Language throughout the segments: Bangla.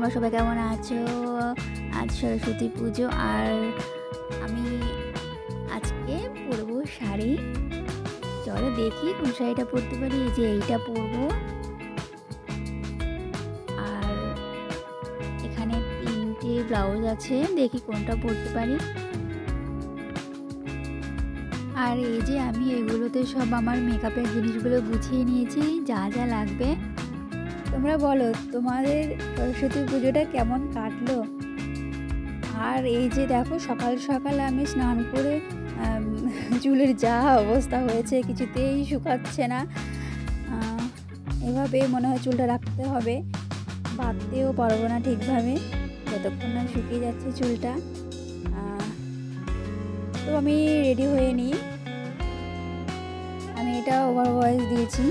তোমরা সবাই কেমন আছো? আজ সরস্বতী পুজো আর আমি আজকে পরবো শাড়ি। চলো দেখি কোন শাড়িটা পরতে পারি। এই যে এইটা পরবো। আর এখানে 3টে ব্লাউজ আছে, দেখি কোনটা পরতে পারি। আর এই যে আমি এগুলোতে সব আমার মেকআপের জিনিসগুলো গুছিয়ে নিয়েছি, যা যা লাগবে। তোমরা বলো তোমাদের সরস্বতী পুজোটা কেমন কাটলো? আর এই যে দেখো সকাল সকাল আমি স্নান করে চুলের যা অবস্থা হয়েছে, কিছুতেই শুকাচ্ছে না। এভাবে মনে হয় চুলটা রাখতে হবে, বাঁধতেও পারবো না ঠিকভাবে যতক্ষণ না শুকিয়ে যাচ্ছে চুলটা। তো আমি রেডি হয়ে নিই। আমি এটা ওভার ভয়েস দিয়েছি।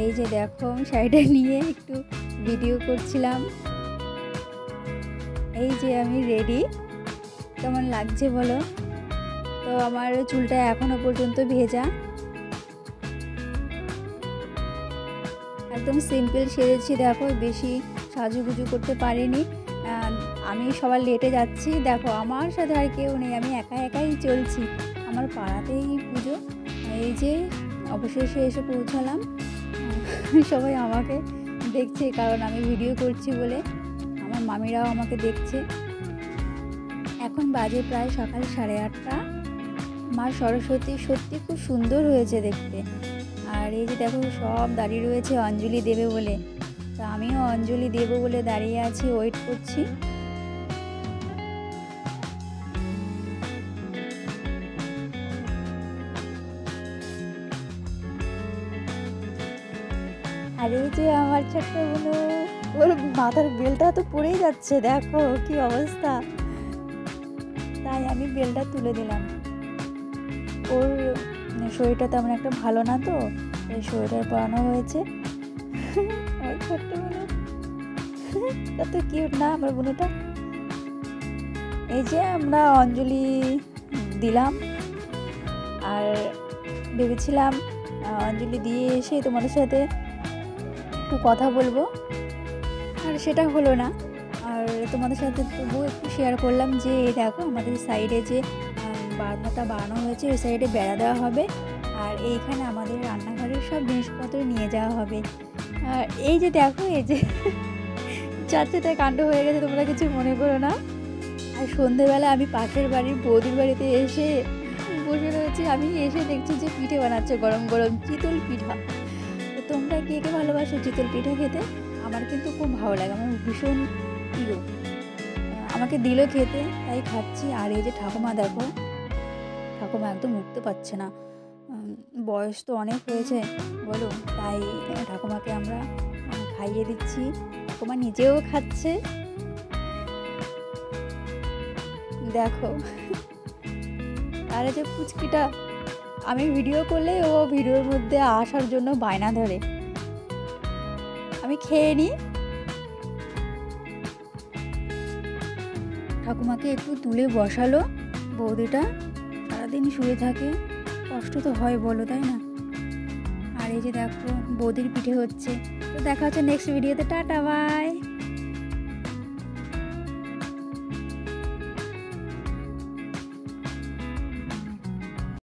এই যে দেখো শাড়িটা নিয়ে একটু ভিডিও করছিলাম। এই যে আমি রেডি, কেমন লাগছে বলো? তো আমার চুলটা এখনো পর্যন্ত ভেজা, একদম সিম্পল সেরেছি। দেখো বেশি সাজুগুজু করতে পারিনি। আমি সবার লেটে যাচ্ছি, দেখো আমার সাথে আর কেউ নেই, আমি একাই চলছি। আমার পাড়াতেই পুজো। এই যে অবশেষে এসে পৌঁছালাম। সবাই আমাকে দেখছে কারণ আমি ভিডিও করছি বলে, আমার মামিরাও আমাকে দেখছে। এখন বাজে প্রায় সকাল 8:30। মা সরস্বতী সত্যি খুব সুন্দর হয়েছে দেখতে। আর এই যে দেখো সব দাঁড়িয়ে রয়েছে অঞ্জলি দেবে বলে, তো আমিও অঞ্জলি দেবো বলে দাঁড়িয়ে আছি, ওয়েট করছি। আর এই যে আমার ছোট্ট বোনু, ওর মাথার বেলটা তো পড়েই যাচ্ছে, দেখো কি অবস্থা। তাই আমি বেলটা তুলে দিলাম। ওর শরীরটা তেমন একটা ভালো না, তো এই শরীরটা পরানো হয়েছে। আমার ছোট্ট বোনু কত কিউট না আমার বোনুটা। এই যে আমরা অঞ্জলি দিলাম, আর ভেবেছিলাম অঞ্জলি দিয়ে এসে তোমাদের সাথে একটু কথা বলবো, আর সেটা হলো না। আর তোমাদের সাথে তবুও একটু শেয়ার করলাম যে দেখো আমাদের সাইডে যে বারান্দাটা বানানো হয়েছে, ওই সাইডে বেড়া দেওয়া হবে। আর এইখানে আমাদের রান্নাঘরের সব জিনিসপত্র নিয়ে যাওয়া হবে। আর এই যে দেখো এই যে চারটে কাণ্ড হয়ে গেছে, তোমরা কিছু মনে করো না। আর সন্ধেবেলা আমি পাশের বাড়ির বৌদির বাড়িতে এসে বসে রয়েছি, আমি এসে দেখছি যে পিঠে বানাচ্ছে গরম গরম চিতল পিঠা। তো তোমরা কে কে ভালোবাসো চিতল পিঠা খেতে? আমার কিন্তু খুব ভালো লাগে, আমার ভীষণ প্রিয়। আমাকে দিল খেতে, তাই খাচ্ছি। আর এই যে ঠাকুমা দেখো, ঠাকুমা একদম উঠতে পারছে না, বয়স তো অনেক হয়েছে বলো, তাই ঠাকুমাকে আমরা খাইয়ে দিচ্ছি। ঠাকুমা নিজেও খাচ্ছে, দেখো। আর এই যে পুচকিটা, আমি ভিডিও করলে ও ভিডিওর মধ্যে আসার জন্য বায়না ধরে। আমি খেয়ে নিই। ঠাকুমাকে একটু তুলে বসালো বৌদিটা, সারাদিন শুয়ে থাকে, কষ্ট তো হয় বলো, তাই না? আর এই যে দেখো বৌদির পিঠে হচ্ছে। তো দেখা হচ্ছে নেক্সট ভিডিওতে, টাটা বাই।